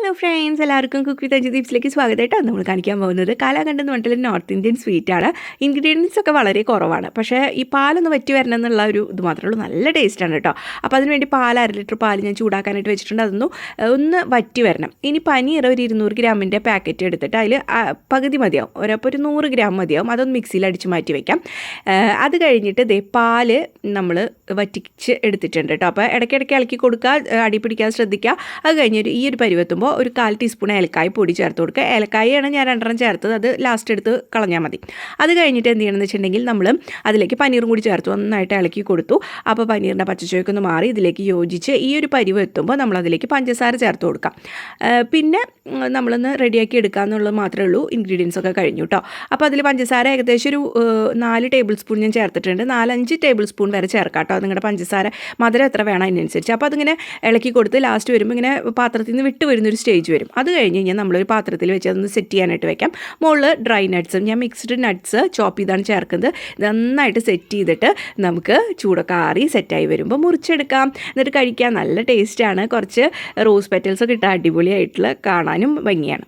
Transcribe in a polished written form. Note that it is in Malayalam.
ഹലോ ഫ്രണ്ട്സ്, എല്ലാവർക്കും കുക്ക് വിത്ത് അഞ്ജു ടിപ്സിലേക്ക് സ്വാഗതമായിട്ടാണ് നമ്മൾ കാണിക്കാൻ പോകുന്നത്. കാലാകണ്ട് എന്ന് പറഞ്ഞിട്ട് നോർത്ത് ഇന്ത്യൻ സ്വീറ്റാണ്. ഇൻഗ്രീഡിയൻസ് ഒക്കെ വളരെ കുറവാണ്, പക്ഷേ ഈ പാലൊന്ന് വറ്റി വരണം എന്നുള്ള ഒരു ഇത് മാത്രമേ ഉള്ളൂ. നല്ല ടേസ്റ്റാണ് കേട്ടോ. അപ്പോൾ അതിനുവേണ്ടി പാൽ 1/2 ലിറ്റർ പാൽ ഞാൻ ചൂടാക്കാനായിട്ട് വെച്ചിട്ടുണ്ട്. അതൊന്ന് വറ്റി വരണം. ഇനി പനീർ ഒരു 200 ഗ്രാമിൻ്റെ പാക്കറ്റ് എടുത്തിട്ട് അതിൽ പകുതി മതിയാവും, അപ്പോൾ ഒരു 100 ഗ്രാം മതിയാവും. അതൊന്ന് മിക്സിയിൽ അടിച്ച് മാറ്റി വയ്ക്കാം. അത് കഴിഞ്ഞിട്ട് പാല് നമ്മൾ വറ്റിച്ച് എടുത്തിട്ടുണ്ട് കേട്ടോ. അപ്പോൾ ഇടയ്ക്കിടയ്ക്ക് ഇളക്കി കൊടുക്കുക, അടി പിടിക്കാതെ ശ്രദ്ധിക്കുക. അത് കഴിഞ്ഞൊരു ഈ ഒരു പരുവെത്തുമ്പോൾ ഒരു 1/4 ടീസ്പൂൺ ഏലക്കായ പൊടി ചേർത്ത് കൊടുക്കുക. ഏലക്കായാണ് ഞാൻ 2 ചേർത്തത്, അത് ലാസ്റ്റ് എടുത്ത് കളഞ്ഞാൽ മതി. അത് കഴിഞ്ഞിട്ട് എന്ത് ചെയ്യണമെന്ന് വെച്ചിട്ടുണ്ടെങ്കിൽ നമ്മൾ അതിലേക്ക് പനീറും കൂടി ചേർത്ത് നന്നായിട്ട് ഇളക്കി കൊടുത്തു. അപ്പോൾ പനീറിൻ്റെ പച്ചച്ചുവയൊക്കെ മാറി ഇതിലേക്ക് യോജിച്ച് ഈ ഒരു പരുവെത്തുമ്പോൾ നമ്മൾ അതിലേക്ക് പഞ്ചസാര ചേർത്ത് കൊടുക്കാം. പിന്നെ നമ്മളൊന്ന് റെഡിയാക്കി എടുക്കുക എന്നുള്ളത് മാത്രമേ ഉള്ളൂ. ഇൻഗ്രീഡിയൻസ് ഒക്കെ കഴിഞ്ഞു കേട്ടോ. അപ്പോൾ അതിൽ പഞ്ചസാര ഏകദേശം ഒരു 4 ടേബിൾ സ്പൂൺ ഞാൻ ചേർത്തിട്ടുണ്ട്. 4-5 ടേബിൾ സ്പൂൺ വരെ ചേർക്കാം കേട്ടോ. നിങ്ങളുടെ പഞ്ചസാര മധുരം എത്ര വേണം അതിനനുസരിച്ച്. അപ്പോൾ അതിങ്ങനെ ഇളക്കി കൊടുത്ത് ലാസ്റ്റ് വരുമ്പോൾ ഇങ്ങനെ പാത്രത്തിൽ നിന്ന് വിട്ട് വരുന്നൊരു സ്റ്റേജ് വരും. അത് കഴിഞ്ഞ് കഴിഞ്ഞാൽ നമ്മളൊരു പാത്രത്തിൽ വെച്ച് അതൊന്ന് സെറ്റ് ചെയ്യാനായിട്ട് വെക്കാം. മുകളിൽ ഡ്രൈ നട്ട്സും ഞാൻ മിക്സ്ഡ് നട്ട്സ് ചോപ്പ് ചെയ്താണ് ചേർക്കുന്നത്. നന്നായിട്ട് സെറ്റ് ചെയ്തിട്ട് നമുക്ക് ചൂടൊക്കെ ആറി സെറ്റായി വരുമ്പോൾ മുറിച്ചെടുക്കാം. എന്നിട്ട് കഴിക്കാൻ നല്ല ടേസ്റ്റാണ്. കുറച്ച് റോസ് പെറ്റൽസൊക്കെ ഇട്ടാൽ അടിപൊളിയായിട്ടുള്ള കാണാനും ഭംഗിയാണ്.